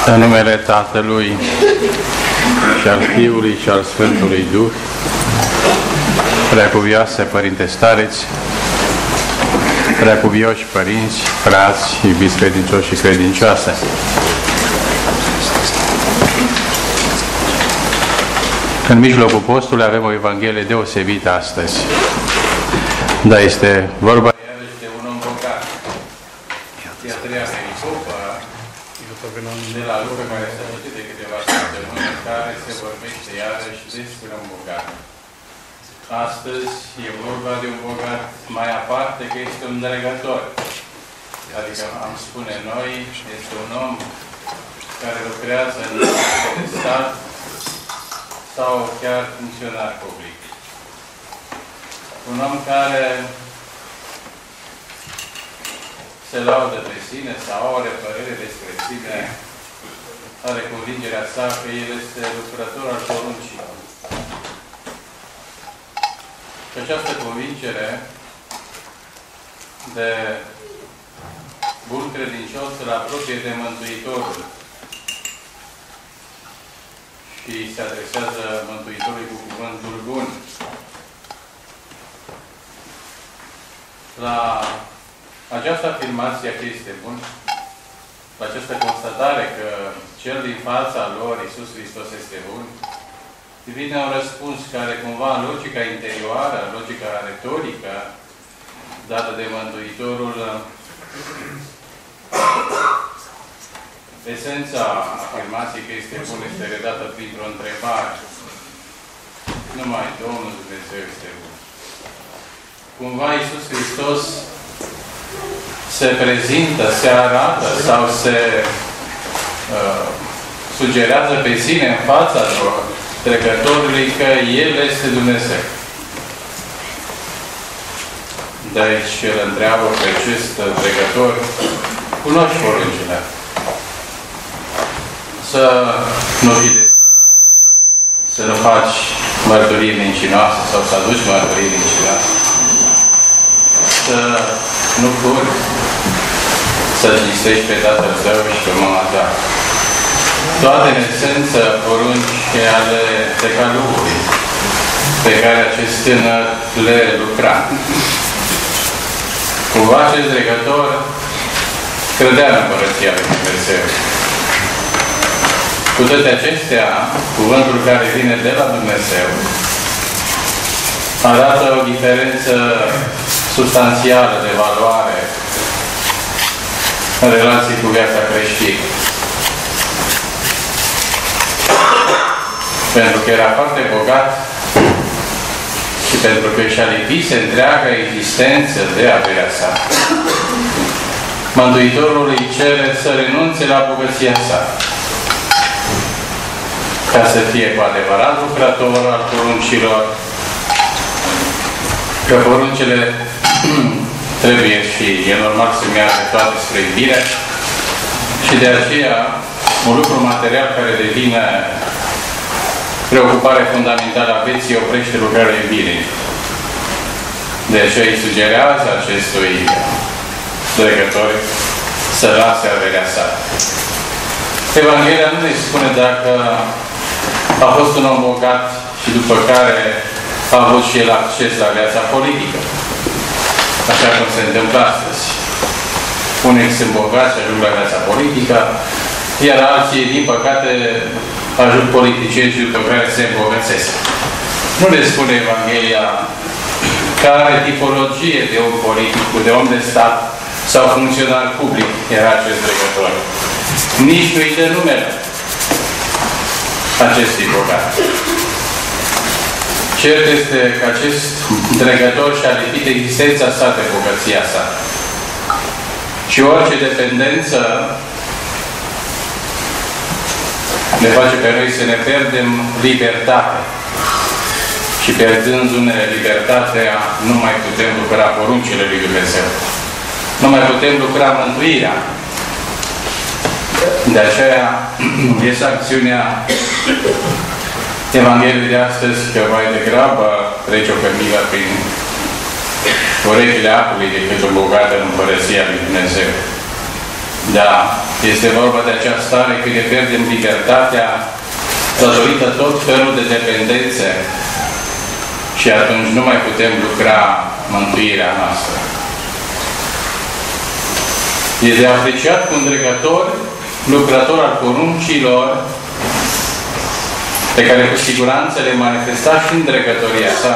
În numele Tatălui și al Fiului și al Sfântului Duh, Preacuvioase Părinte Stareți, Preacuvioși Părinți, frați, iubiți credincioși și credincioase, în mijlocul postului avem o Evanghelie deosebită astăzi. Da, este vorba de un om bogat. E a treia pericopă de la Luca, care s-a citit de câteva săptămâni, în care se vorbește iarăși despre un bogat. Astăzi e vorba de un bogat mai aparte, că este un dregător. Adică, am spune noi, este un om care lucrează în de stat sau chiar funcționar public. Un om care se laudă pe sine sau are părere despre sine, are convingerea sa că el este lucrător al poruncilor. Și această convingere de bun credincios îl apropie de Mântuitorul și se adresează Mântuitorului cu cuvântul bun. La această afirmație că este bun, la această constatare că cel din fața lor, Iisus Hristos, este bun, vine un răspuns care cumva în logica interioară, în logica retorică dată de Mântuitorul, esența afirmației că este bun este redată printr-o întrebare. Numai Domnul Dumnezeu este bun. Cumva Iisus Hristos se prezintă, se arată sau se sugerează pe sine în fața trecătorului că El este Dumnezeu. De aici îl întreabă pe acest trecător: cunoști poruncile? Să nu fii desfrânat, să nu faci mărturii mincinoase sau să aduci mărturii mincinoase, să nu furi, să cinstești pe tatăl tău și pe mama ta. Toate, în esență, porunci ale decalugului pe care acest tânăr le lucra. Cumva acest dregător credea în Împărăția lui Dumnezeu. Cu toate acestea, cuvântul care vine de la Dumnezeu arată o diferență substanțială de valoare în relație cu viața creștină. Pentru că era foarte bogat și pentru că și-a lipise întreaga existență de averea sa, Mântuitorul îi cere să renunțe la bogăția sa, ca să fie cu adevărat lucrător al poruncilor, că poruncile trebuie și e normal să meargă toate spre iubire și de aceea un lucru material care devine preocupare fundamentală a vieții oprește lucrarea iubirii. De aceea îi sugerează acestui dregător să lase averea sa. Evanghelia nu ne spune dacă a fost un om bogat și după care a avut și el acces la viața politică. Așa cum se întâmplă astăzi. Unii sunt bogați și ajung la viața politică, iar alții, din păcate, ajung politicieni și după care se îmbogățesc. Nu ne spune Evanghelia care tipologie de om politic, de om de stat sau funcționar public era acest dregător. Nici nu-i dă numele acestui bogat. Cert este că acest dregător și-a lipit existența sa de bogăția sa. Și orice dependență ne face pe noi să ne pierdem libertatea. Și pierdându-ne libertatea, nu mai putem lucra poruncile lui Dumnezeu. Nu mai putem lucra mântuirea. De aceea, e sancțiunea Evangheliei de astăzi, că mai degrabă trece o cămilă prin urechile apului decât o bogată în Împărăția lui Dumnezeu. Da, este vorba de acea stare când ne pierdem libertatea datorită tot felul de dependențe și atunci nu mai putem lucra mântuirea noastră. E de apreciat cu îndrăgător, lucrător al poruncilor, pe care cu siguranță le manifesta și îndrăgătoria sa,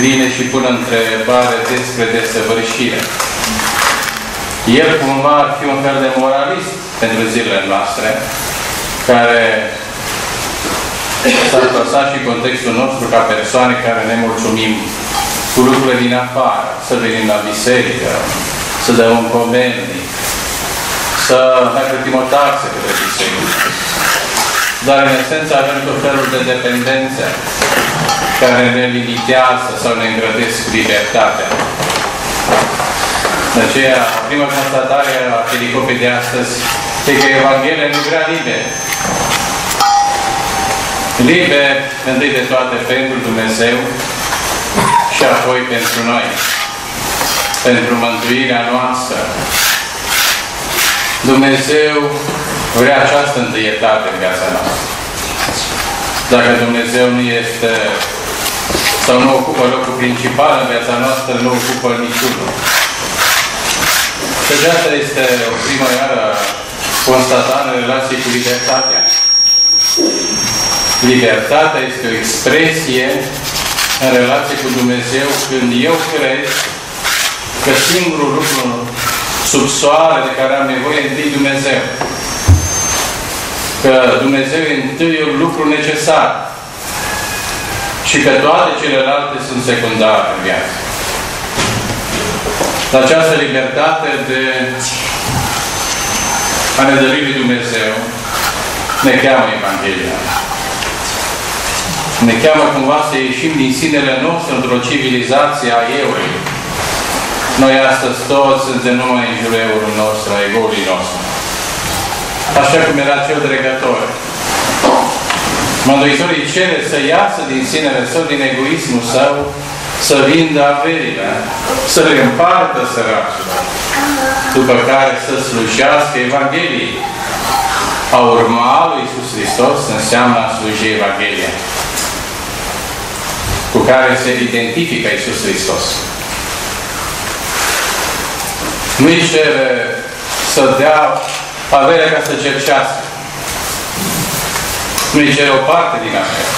vine și pune întrebare despre desăvârșire. El cumva ar fi un fel de moralist pentru zilele noastre, care s-ar păsa și contextul nostru ca persoane care ne mulțumim cu lucrurile din afară, să venim la biserică, să dăm un comendi, să mai plătim o taxă către biserică. Dar în esență avem tot felul de dependențe care ne limitează sau ne îngrădesc libertatea. De aceea, prima constatare a pericopei de astăzi e că Evanghelia nu vrea liber. Liber, întâi de toate, pentru Dumnezeu și apoi pentru noi. Pentru mântuirea noastră. Dumnezeu vrea această întâietate în viața noastră. Dacă Dumnezeu nu este sau nu ocupă locul principal în viața noastră, nu ocupă niciunul. Și aceasta este o prima iară constatată în relație cu libertatea. Libertatea este o expresie în relație cu Dumnezeu când eu cred că singurul lucru sub soare de care am nevoie întâi Dumnezeu. Că Dumnezeu e întâiul lucru necesar și că toate celelalte sunt secundare în viață. Această libertate de a ne dări lui Dumnezeu ne cheamă Evanghelia. Ne cheamă cumva să ieșim din sinele nostru într-o civilizație a eului. Noi astăzi toți suntem numai în jurul eului nostru, a egoului nostru. Așa cum era cel dregător. Mântuitorul îi cere să iasă din sinele său, din egoismul său, să vindă averile, să le împartă săracilor, după care să slujească Evangheliei. A urma lui Iisus Hristos înseamnă a sluji Evanghelia, cu care se identifică Iisus Hristos. Nu-i cere să dea averea ca să cercească. Nu-i cere o parte din averea.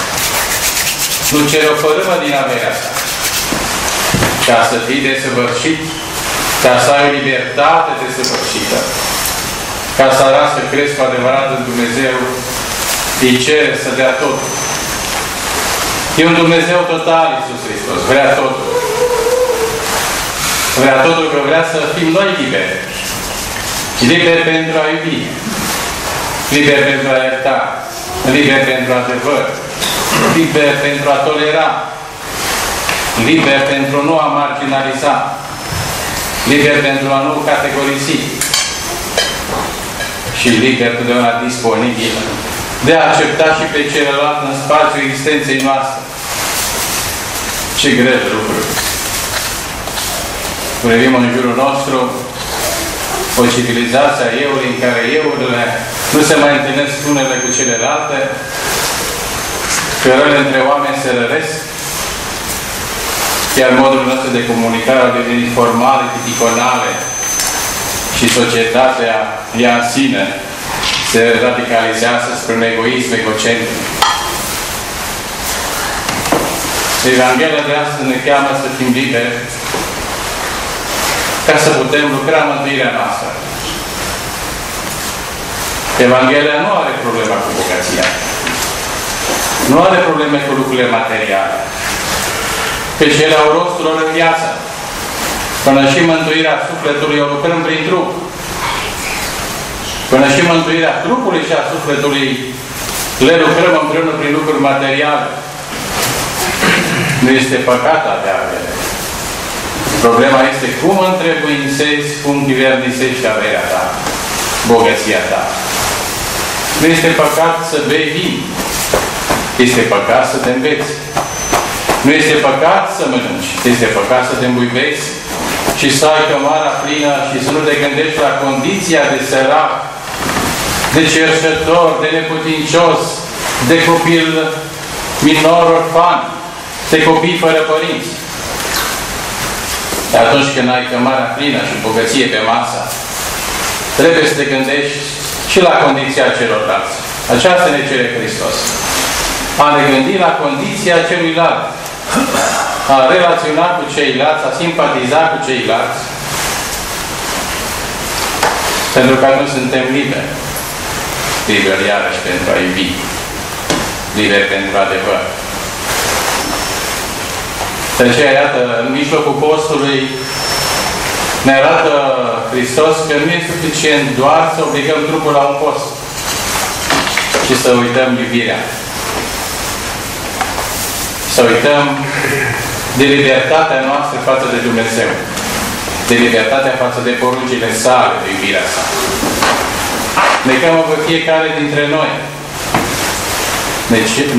Nu cere o fărâmă din averea asta. Ca să fii desăvârșit, ca să ai o libertate desăvârșită, ca să arăți că crezi cu adevărat în Dumnezeu, îi cere să dea tot. E un Dumnezeu total, Iisus Hristos. Vrea totul. Vrea totul, că vrea să fim noi liberi. Liberi pentru a iubi. Liberi pentru a ierta. Liberi pentru adevăr. Liberi pentru a tolera. Liberi pentru nu a marginaliza. Liberi pentru a nu categorizi. Și liberi totdeauna disponibil de a accepta și pe celălalt în spațiul existenței noastre. Ce greu lucru! Privim în jurul nostru o civilizație a eului în care eurile nu se mai întâlnesc unele cu celelalte, cărările între oameni se răresc, iar modul nostru de comunicare au devenit formale, tipiconale și societatea ea în sine se radicalizează spre un egoism egocentric. Evanghelia de astăzi ne cheamă să fim liberi ca să putem lucra mântuirea noastră. Evanghelia nu are problema cu bogăția. Nu are probleme cu lucrurile materiale. Căci ele au rostul lor în viață. Până și mântuirea sufletului o lucrăm prin trup. Până și mântuirea trupului și a sufletului le lucrăm împreună prin lucruri materiale. Nu este păcat a avea avere. Problema este cum întrebuințezi, cum divernisești averea ta, bogăția ta. Nu este păcat să bei vin. Este păcat să te înveți. Nu este păcat să mănânci. Este păcat să te îmbuibezi și să ai cămara plină și să nu te gândești la condiția de sărac, de cerșător, de neputincios, de copil minor orfan, de copii fără părinți. Dar atunci când ai cămara plină și bogăție pe masă, trebuie să te gândești și la condiția celorlalți. Aceasta ne cere Hristos. A ne gândi la condiția celuilalt, a relaționa cu ceilalți, a simpatiza cu ceilalți, pentru că nu suntem liberi. Liberi iarăși pentru a iubi. Liberi pentru adevăr. De aceea, iată, în mijlocul postului ne arată Hristos că nu e suficient doar să obligăm trupul la un post, ci să uităm iubirea. Să uităm de libertatea noastră față de Dumnezeu. De libertatea față de poruncile sale, de iubirea sa. Ne cheamă pe fiecare dintre noi.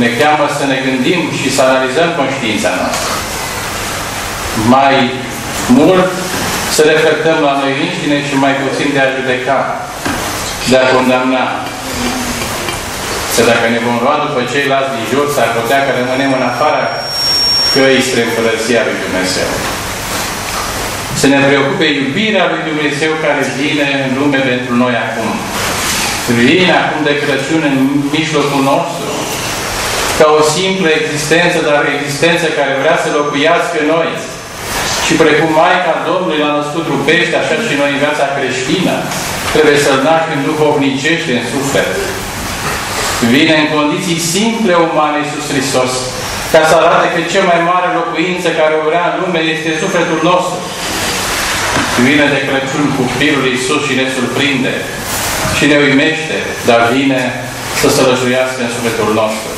Ne cheamă să ne gândim și să analizăm conștiința noastră. Mai mult să reflectăm la noi înșine și mai puțin de a judeca, de a condamna. Să dacă ne vom lua după ceilalți din jur, s-ar putea că rămânem în afara căii spre Împărăția lui Dumnezeu. Să ne preocupe iubirea lui Dumnezeu care vine în lume pentru noi acum. Vine acum de Crăciun în mijlocul nostru, ca o simplă existență, dar o existență care vrea să locuiască noi. Și precum Maica Domnului l-a născut trupește, așa și noi în viața creștină, trebuie să-L naștem duhovnicește în suflet. Vine în condiții simple umane Iisus Hristos, ca să arate că cea mai mare locuință care o vrea în lume este sufletul nostru. Vine de Crăciun cu Fiul Iisus și ne surprinde și ne uimește, dar vine să sălășuiască în sufletul nostru.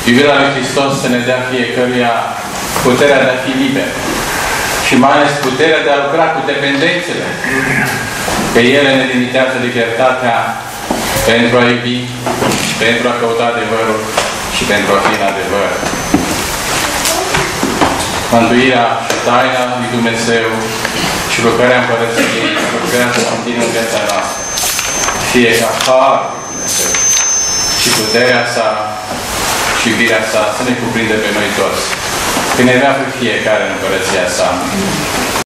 Iubirea lui Hristos să ne dea fiecăruia puterea de a fi liber și mai ales puterea de a lucra cu dependențele, că ele ne limitează libertatea pentru a iubi, pentru a căuta adevărul și pentru a fi în adevăr. Mântuirea și taina lui Dumnezeu și lucrarea Împărăției lucrează continuu în viața noastră. Fie ca har lui Dumnezeu și puterea sa și iubirea sa să ne cuprinde pe noi toți. Că ne vrea pe fiecare în Împărăția sa.